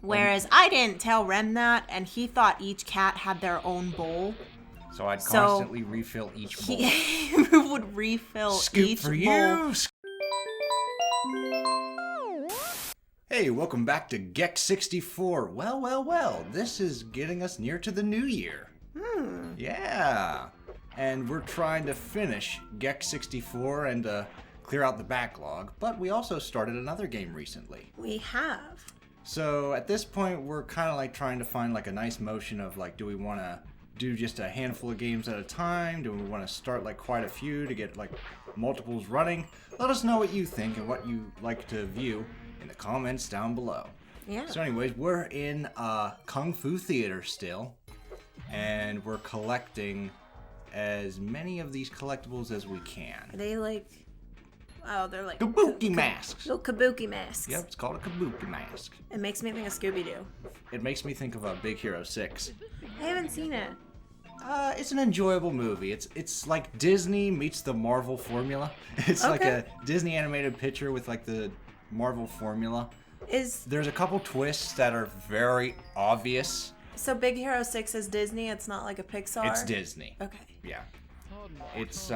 Whereas I didn't tell Ren that, and he thought each cat had their own bowl. So I'd constantly refill each bowl. He would refill Scoop each for bowl. you. Hey, welcome back to Gecko 64. Well, this is getting us near to the new year. Yeah. And we're trying to finish Gecko 64 and clear out the backlog, but we also started another game recently. We have. So at this point, we're kind of like trying to find like a nice motion of like, do we want to do just a handful of games at a time? Do we want to start like quite a few to get like multiples running? Let us know what you think and what you like to view in the comments down below. Yeah. So anyways, we're in Kung Fu Theater still, and we're collecting as many of these collectibles as we can. Are they like... Oh, they're like... Kabuki masks! Little kabuki masks. Yep, it's called a kabuki mask. It makes me think of Scooby-Doo. It makes me think of Big Hero 6. I haven't seen it. It's an enjoyable movie. It's like Disney meets the Marvel formula. It's like a Disney animated picture with like the Marvel formula. There's a couple twists that are very obvious. So Big Hero 6 is Disney? It's not like a Pixar? It's Disney. Okay. Yeah. It's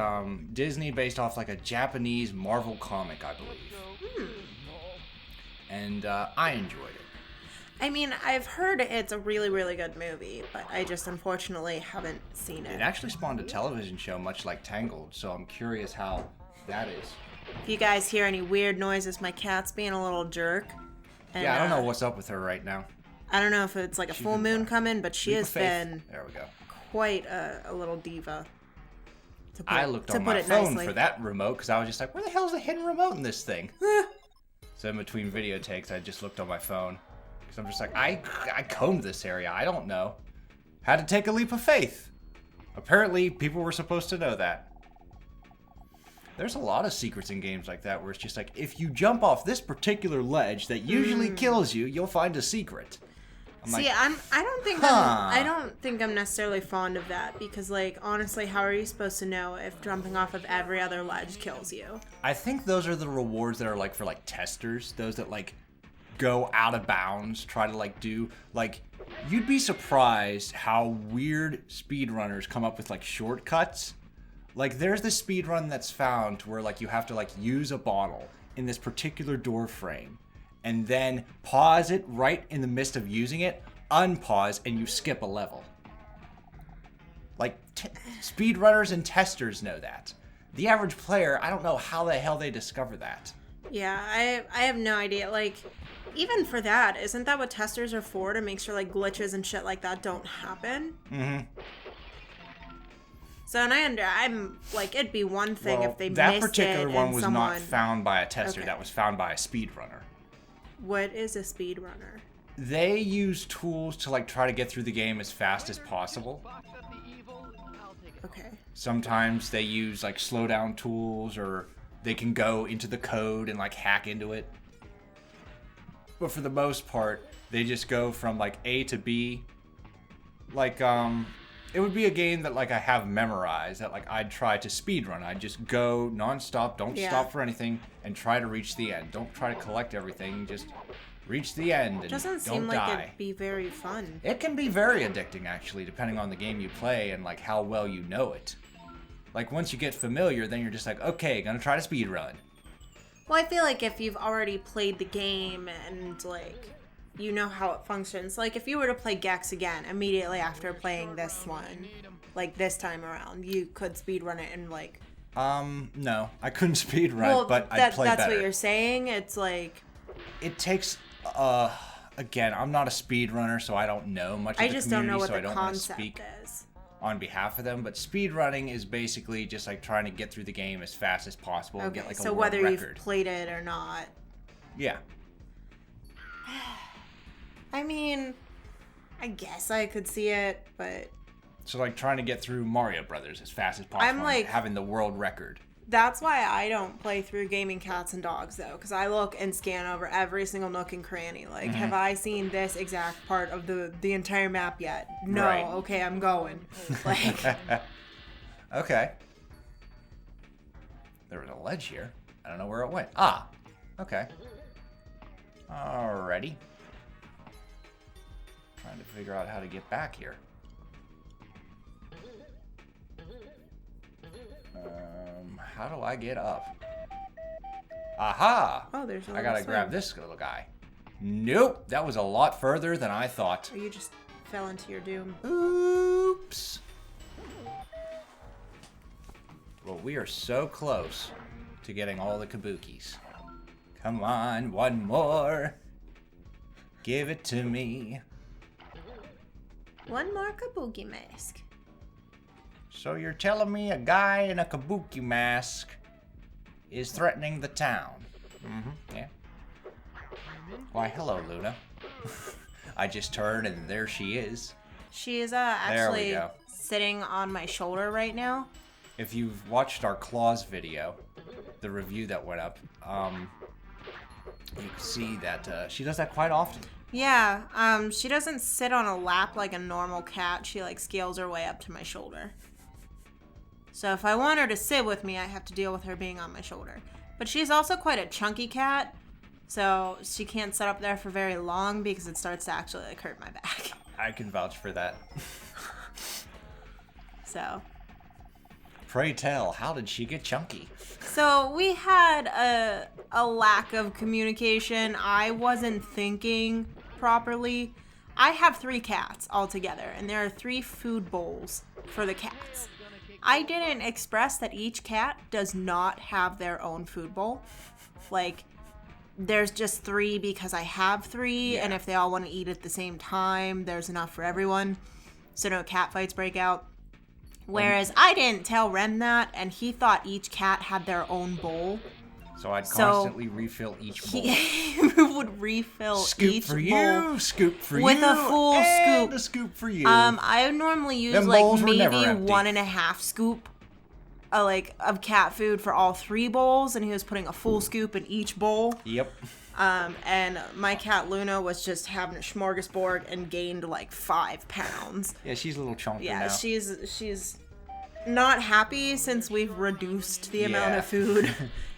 Disney based off like a Japanese Marvel comic, I believe. And I enjoyed it. I mean, I've heard it's a really, really good movie, but I just unfortunately haven't seen it. It actually spawned a television show much like Tangled, so I'm curious how that is. If you guys hear any weird noises, my cat's being a little jerk. And, yeah, I don't know what's up with her right now. I don't know if it's like a full moon coming, but she has been there we go. Quite a little diva. I looked on my phone for that remote because I was just like, where the hell is the hidden remote in this thing? So in between video takes, I just looked on my phone. Because I'm just like, I combed this area. I don't know. Had to take a leap of faith. Apparently, people were supposed to know that. There's a lot of secrets in games like that where it's just like, if you jump off this particular ledge that usually kills you, you'll find a secret. I don't think I'm necessarily fond of that because, like, honestly, how are you supposed to know if jumping off of every other ledge kills you? I think those are the rewards that are like for like testers, those that like go out of bounds, try to like do like. You'd be surprised how weird speedrunners come up with like shortcuts. Like there's this speedrun that's found to where like you have to like use a bottle in this particular door frame. And then pause it right in the midst of using it, unpause, and you skip a level. Like, speedrunners and testers know that. The average player, I don't know how the hell they discover that. Yeah, I have no idea. Like, even for that, isn't that what testers are for? To make sure, like, glitches and shit like that don't happen? Mm-hmm. So, and I'm like, it'd be one thing if they missed it. That particular one was not found by a tester. Okay. That was found by a speedrunner. What is a speedrunner? They use tools to like try to get through the game as fast as possible. Okay. Sometimes they use like slowdown tools, or they can go into the code and like hack into it. But for the most part, they just go from like A to B. Like it would be a game that like I have memorized that like I'd try to speedrun. I'd just go nonstop, don't stop for anything, and try to reach the end. Don't try to collect everything, just reach the end and don't die. Doesn't seem like it'd be very fun. It can be very addicting actually, depending on the game you play and like how well you know it. Like once you get familiar, then you're just like, okay, gonna try to speedrun. Well, I feel like if you've already played the game and like you know how it functions. Like, if you were to play Gex again immediately after playing this one, like this time around, you could speedrun it in like... No. I couldn't speedrun, but I'd play better. That's what you're saying? It's like... It takes, again, I'm not a speedrunner, so I don't know much of the community, I just don't know what so the concept is. On behalf of them, but speedrunning is basically just like trying to get through the game as fast as possible and get like a world record. So whether you've played it or not. Yeah. I mean, I guess I could see it, but... So, like, trying to get through Mario Brothers as fast as possible. I'm like... having the world record. That's why I don't play through Gaming Cats and Dogs, though. Because I look and scan over every single nook and cranny. Like, have I seen this exact part of the entire map yet? No. Right. Okay, I'm going. Like... Okay. There was a ledge here. I don't know where it went. Ah. Okay. Alrighty. Trying to figure out how to get back here. How do I get up? Aha! Oh, there's a I gotta little grab swing. this little guy. Nope, that was a lot further than I thought. Or you just fell into your doom. Oops. Well, we are so close to getting all the kabukis. Come on, one more. Give it to me. One more kabuki mask. So you're telling me a guy in a kabuki mask is threatening the town? Mm-hmm, yeah. Why, hello, Luna. I just turned and there she is. She is There we actually go. sitting on my shoulder right now. If you've watched our claws video, the review that went up, you can see that she does that quite often. Yeah, she doesn't sit on a lap like a normal cat. She like scales her way up to my shoulder. So if I want her to sit with me, I have to deal with her being on my shoulder. But she's also quite a chunky cat, so she can't sit up there for very long because it starts to actually like hurt my back. I can vouch for that. So Pray tell, how did she get chunky? So we had a lack of communication. I wasn't thinking properly. I have 3 cats altogether, and there are 3 food bowls for the cats. I didn't express that each cat does not have their own food bowl. Like, there's just 3 because I have 3, and if they all want to eat at the same time, there's enough for everyone. So no cat fights break out. Whereas I didn't tell Ren that, and he thought each cat had their own bowl. So I'd constantly refill each bowl. He would refill Scoop each for bowl you, scoop for you, with a full and scoop. a scoop for you. I normally use Them like bowls were never maybe empty. 1.5 scoop, of cat food for all 3 bowls, and he was putting a full scoop in each bowl. Yep. And my cat Luna was just having a smorgasbord and gained like 5 pounds. Yeah, she's a little chunky Yeah, now. she's not happy since we've reduced the amount Yeah. of food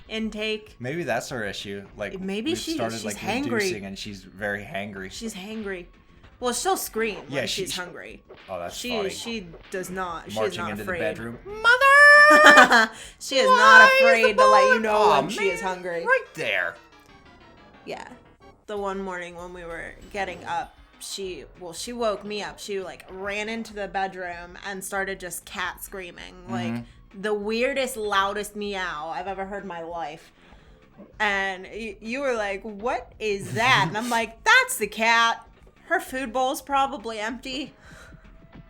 intake. Maybe that's her issue. Like Maybe we've she's started like hangry. reducing, and she's very hangry. She's hangry. Well, she'll scream when Yeah, she's she- hungry. Oh, that's She funny. she does not. She's Marching not into afraid. the bedroom. She is not Why is afraid the to let you board- know Aw, when she is man, hungry. Right there. Yeah. The one morning when we were getting up, she woke me up. She like ran into the bedroom and started just cat screaming. Like the weirdest, loudest meow I've ever heard in my life. And you were like, "What is that?" And I'm like, "That's the cat. Her food bowl's probably empty.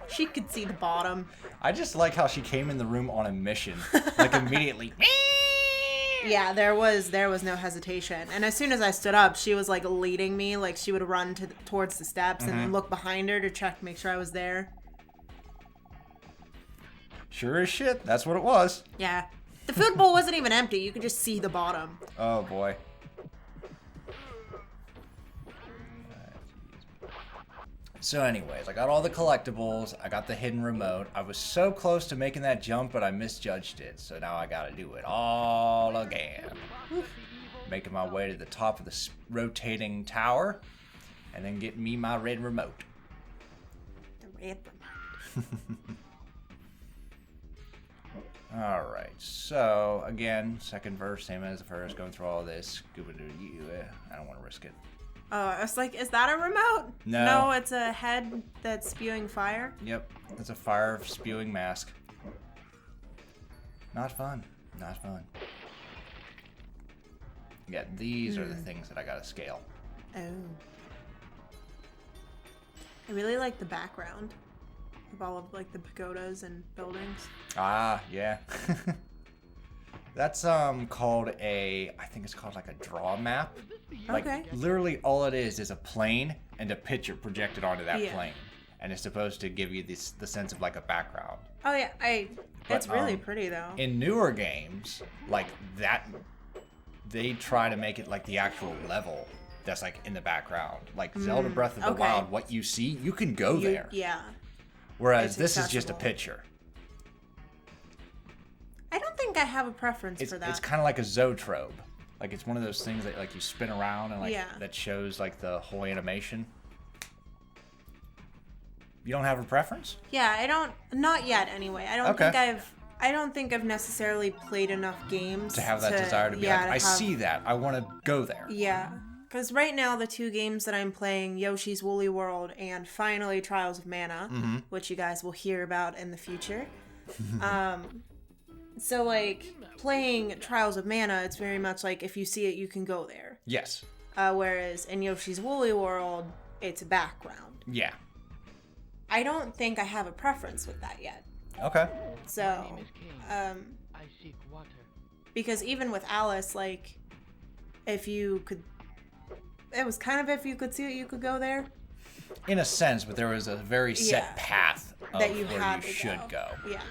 She could see the bottom." I just like how she came in the room on a mission, like immediately. Yeah, there was no hesitation. And as soon as I stood up, she was like leading me, like she would run towards the steps and then look behind her to check to make sure I was there. Sure as shit, that's what it was. Yeah. The food bowl wasn't even empty. You could just see the bottom. Oh boy. So anyways, I got all the collectibles, I got the hidden remote. I was so close to making that jump, but I misjudged it. So now I gotta do it all again. Making my way to the top of the rotating tower, and then get me my red remote. The red remote. Alright, so again, second verse, same as the first, going through all this. I don't want to risk it. I was like, is that a remote? No. No, it's a head that's spewing fire. Yep, it's a fire spewing mask. Not fun. Not fun. Yeah, these are the things that I gotta scale. Oh. I really like the background of all of like the pagodas and buildings. Ah, yeah. That's called I think it's called like a draw map. Like Okay. literally all it is a plane and a picture projected onto that Yeah. plane. And it's supposed to give you the sense of like a background. Oh yeah, it's But, really pretty though. In newer games, like that, they try to make it like the actual level that's like in the background. Like Zelda Breath of the okay. Wild, what you see, you can go there. Yeah. Whereas it's this is just a accessible. picture. I don't think I have a preference It's for that. kind of like a zoetrope. Like it's one of those things that like you spin around and like Yeah. that shows like the whole animation. You don't have a preference? Yeah, I don't. Not yet, anyway. Okay. I don't think I've necessarily played enough games To have that desire to be like, I see that. I want to go there. Yeah. Because right now, the two games that I'm playing, Yoshi's Woolly World and finally Trials of Mana, which you guys will hear about in the future. So, like, playing Trials of Mana, it's very much like if you see it, you can go there. Yes. Whereas in Yoshi's Woolly World, it's background. Yeah. I don't think I have a preference with that yet. Okay. So, because even with Alice, like, if you could, it was kind of if you could see it, you could go there. In a sense, but there was a very set path of that you where you should go. Yeah.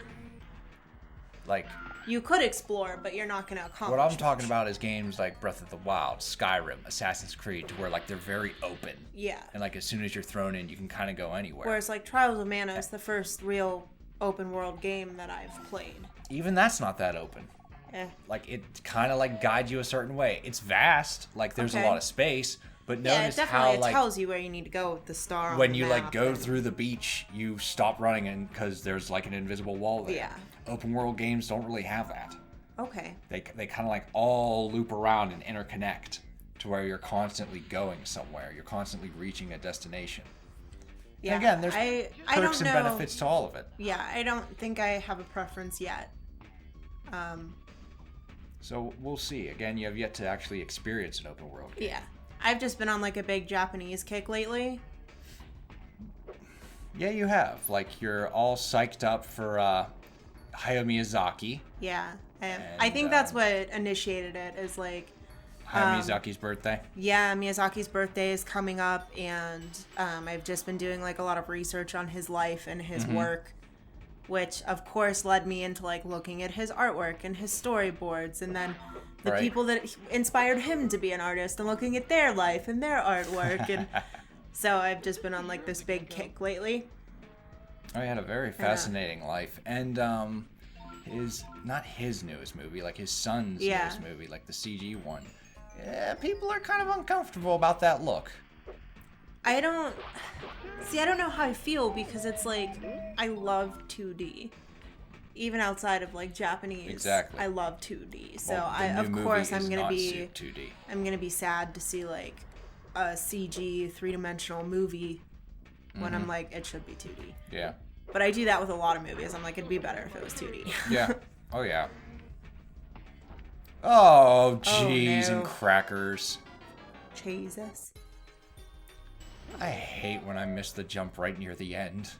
Like, you could explore, but you're not going to accomplish what I'm talking much. about is games like Breath of the Wild, Skyrim, Assassin's Creed, to where like they're very open. Yeah. And like as soon as you're thrown in, you can kind of go anywhere. Whereas like Trials of Mana is the first real open world game that I've played. Even that's not that open. Like it kind of like guides you a certain way. It's vast, like there's a lot of space, but notice how like it tells you where you need to go with the star. when on you the map like go through the beach, you stop running and because there's like an invisible wall there. Yeah. Open world games don't really have that. Okay. They kind of like all loop around and interconnect to where you're constantly going somewhere. You're constantly reaching a destination. Yeah. And again, there's I perks don't and know. benefits to all of it. Yeah, I don't think I have a preference yet. So we'll see. Again, you have yet to actually experience an open world game. Yeah. I've just been on like a big Japanese kick lately. Yeah, you have. Like you're all psyched up for Hayao Miyazaki. Yeah. I think that's what initiated it, is like Hayao Miyazaki's birthday. Yeah, Miyazaki's birthday is coming up, and I've just been doing like a lot of research on his life and his work, which of course led me into like looking at his artwork and his storyboards, and then the people that inspired him to be an artist and looking at their life and their artwork. And so I've just been on like this big kick lately. Oh, he had a very fascinating life. And not his newest movie, like his son's newest movie, like the CG one. Yeah, people are kind of uncomfortable about that look. I don't know how I feel, because it's like, I love 2D. Even outside of like Japanese. Exactly. I love 2D. So I'm gonna be 2D. I'm gonna be sad to see like a CG 3-dimensional movie when I'm like, it should be 2D. Yeah. But I do that with a lot of movies. I'm like, it'd be better if it was 2D. Yeah. Oh yeah. Oh, jeez, no. and crackers. Jesus. I hate when I miss the jump right near the end.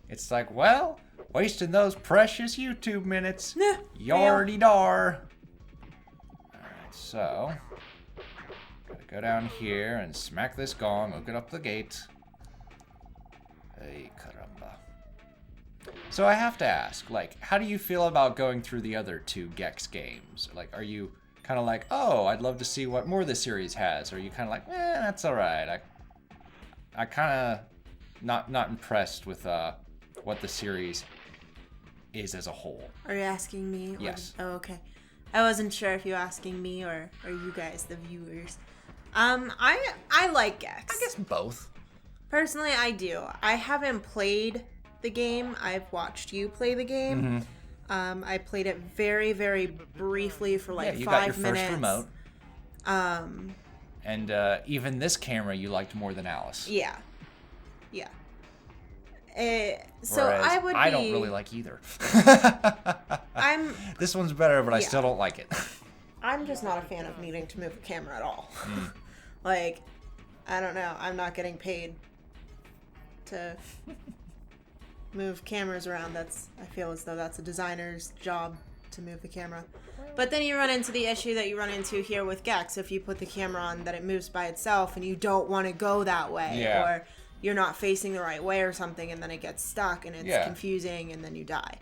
It's like, well, wasting those precious YouTube minutes. Yardy dar. Alright, so gotta go down here and smack this gong, open up the gate. Hey, caramba. So I have to ask, like, how do you feel about going through the other two Gex games? Like, are you kind of like, oh, I'd love to see what more this series has? Or are you kind of like, that's alright. I kind of not impressed with what the series is as a whole. Are you asking me? Yes. Oh, okay. I wasn't sure if you were asking me or you guys, the viewers. I like Gex. I guess both. Personally, I do. I haven't played the game. I've watched you play the game. I played it very, very briefly for like 5 minutes. Yeah, you got your first remote. And even this camera you liked more than Alice. Yeah. Yeah. So whereas I would be... I don't really like either. This one's better, but I still don't like it. I'm just not a fan of needing to move a camera at all. Like, I don't know. I'm not getting paid to move cameras around. I feel as though that's a designer's job to move the camera. But then you run into the issue that you run into here with Gex. If you put the camera on, that it moves by itself and you don't want to go that way. Yeah. Or you're not facing the right way or something, and then it gets stuck and it's confusing and then you die.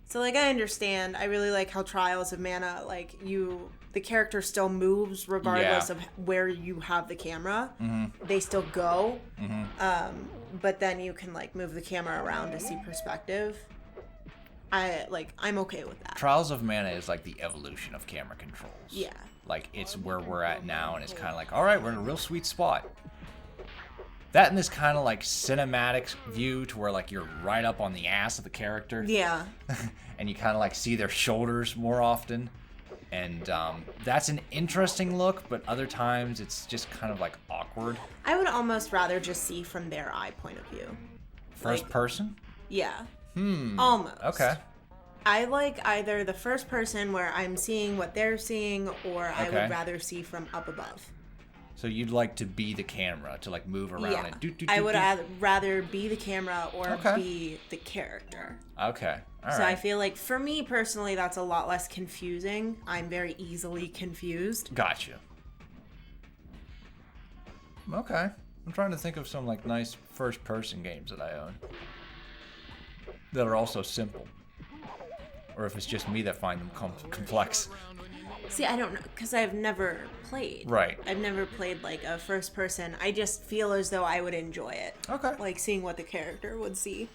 So, like, I understand. I really like how Trials of Mana, like, the character still moves regardless of where you have the camera. They still go. But then you can, like, move the camera around to see perspective. I'm okay with that. Trials of Mana is like the evolution of camera controls. Yeah. Like, it's where we're at now, and it's kind of like, all right, we're in a real sweet spot. That and this kind of like cinematic view to where like you're right up on the ass of the character. Yeah. And you kind of like see their shoulders more often. And that's an interesting look, but other times it's just kind of like awkward. I would almost rather just see from their eye point of view. First person? Yeah. Almost. Okay. I like either the first person where I'm seeing what they're seeing, or I would rather see from up above. So you'd like to be the camera, to like move around and do. I would rather be the camera or be the character. Okay. All right. So I feel like for me personally, that's a lot less confusing. I'm very easily confused. Gotcha. Okay. I'm trying to think of some like nice first-person games that I own that are also simple, or if it's just me that find them complex. See, I don't know, because I've never played. Right. I've never played, like, a first person. I just feel as though I would enjoy it. Okay. Like, seeing what the character would see.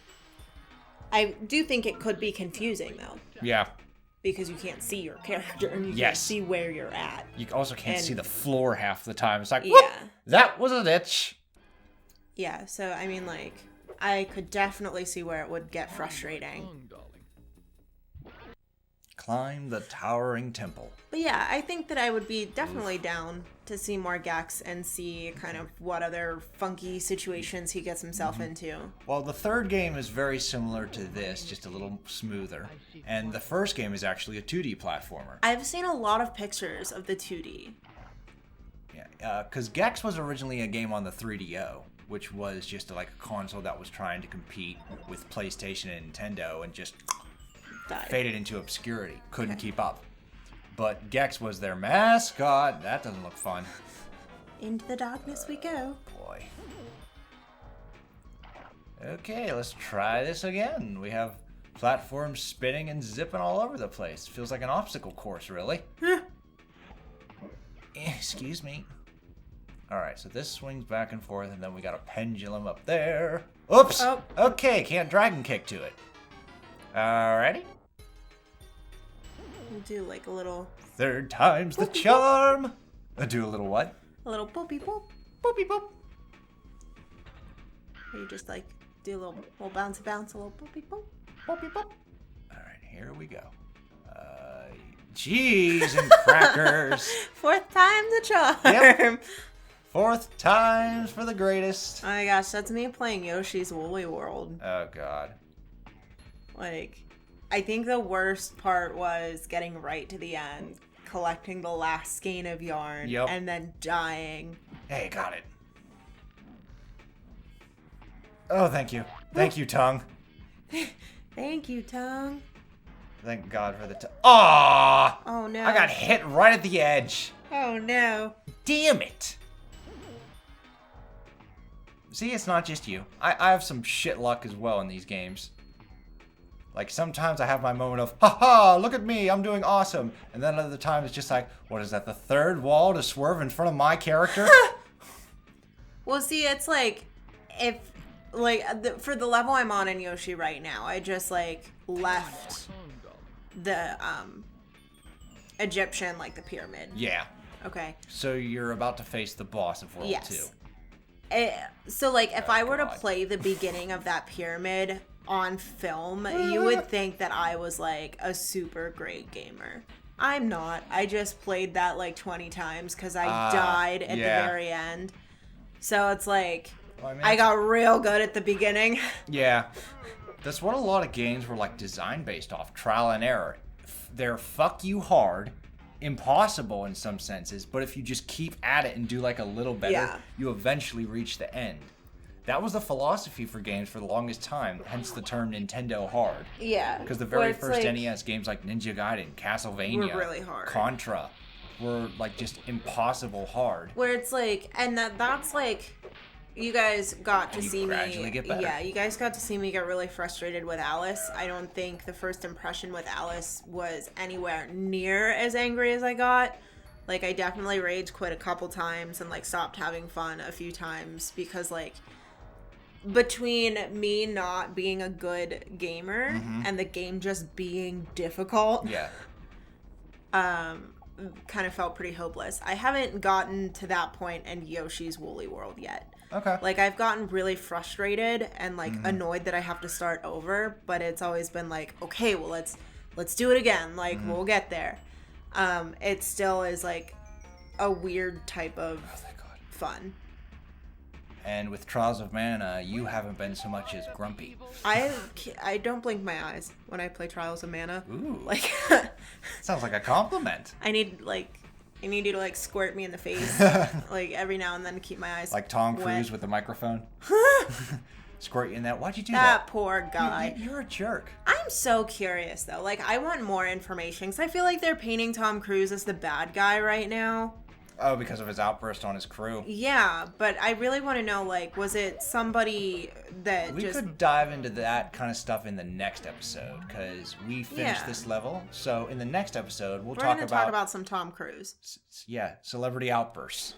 I do think it could be confusing, though. Yeah. Because you can't see your character, and you can't see where you're at. You also can't see the floor half the time. It's like, yeah. Whoop, that was a ditch. Yeah, so, I mean, like, I could definitely see where it would get frustrating. Climb the towering temple. But yeah, I think that I would be definitely down to see more Gex and see kind of what other funky situations he gets himself into. Well, the third game is very similar to this, just a little smoother. And the first game is actually a 2D platformer. I've seen a lot of pictures of the 2D. Yeah, because Gex was originally a game on the 3DO, which was just like a console that was trying to compete with PlayStation and Nintendo and just faded into obscurity. Couldn't keep up. But Gex was their mascot. That doesn't look fun. Into the darkness we go. Boy. Okay, let's try this again. We have platforms spinning and zipping all over the place. Feels like an obstacle course, really. Excuse me. Alright, so this swings back and forth, and then we got a pendulum up there. Oops! Oh. Okay, can't dragon kick to it. Alrighty. We'll do like a little... Third time's the charm! Do a little what? A little poopy poop. Poopy poop. Or you just like do a little bouncy bounce, a little poopy poop. Poopy poop. Alright, here we go. Cheese and crackers. Fourth time's a charm. Yep. Fourth time's for the greatest. Oh my gosh, that's me playing Yoshi's Woolly World. Oh god. Like, I think the worst part was getting right to the end, collecting the last skein of yarn, and then dying. Hey, got it. Oh, thank you. Thank you, tongue. Thank you, tongue. Thank God for the tongue. Aww! Oh no. I got hit right at the edge. Oh no. Damn it. See, it's not just you. I have some shit luck as well in these games. Like, sometimes I have my moment of, haha, look at me, I'm doing awesome. And then other times it's just like, what is that, the third wall to swerve in front of my character? Well, see, it's like, if, like, for the level I'm on in Yoshi right now, I just, like, left the, Egyptian, like, the pyramid. Yeah. Okay. So you're about to face the boss of World 2. So, like, if I were to play the beginning of that pyramid on film, you would think that I was, like, a super great gamer. I'm not. I just played that, like, 20 times because I died at the very end. So it's like, well, I got real good at the beginning. Yeah. That's what a lot of games were, like, designed based off. Trial and error. They're fuck you hard. Impossible in some senses, but if you just keep at it and do like a little better, you eventually reach the end. That was the philosophy for games for the longest time, hence the term Nintendo hard. Yeah. Because the very first NES games like Ninja Gaiden, Castlevania, were really hard. Contra were like just impossible hard. Where it's like, and that's like, you guys got to see me. Get better. Yeah, you guys got to see me get really frustrated with Alice. I don't think the first impression with Alice was anywhere near as angry as I got. Like, I definitely rage quit a couple times and like stopped having fun a few times because like between me not being a good gamer and the game just being difficult. Yeah. Kind of felt pretty hopeless. I haven't gotten to that point in Yoshi's Woolly World yet. Okay. Like, I've gotten really frustrated and, like, annoyed that I have to start over, but it's always been like, okay, well, let's do it again. Like, we'll get there. It still is, like, a weird type of fun. And with Trials of Mana, you haven't been so much as grumpy. I don't blink my eyes when I play Trials of Mana. Ooh. Like, Sounds like a compliment. I need you to, like, squirt me in the face, like, every now and then to keep my eyes Like Tom wet. Cruise with the microphone. Squirt you in that. Why'd you do That that? poor guy. You're a jerk. I'm so curious, though. Like, I want more information, because I feel like they're painting Tom Cruise as the bad guy right now. Oh, because of his outburst on his crew. Yeah, but I really want to know, like, was it somebody that We just... could dive into that kind of stuff in the next episode, because we finished Yeah. this level. So in the next episode, we'll We're talk going to talk about some Tom Cruise. yeah, celebrity outbursts.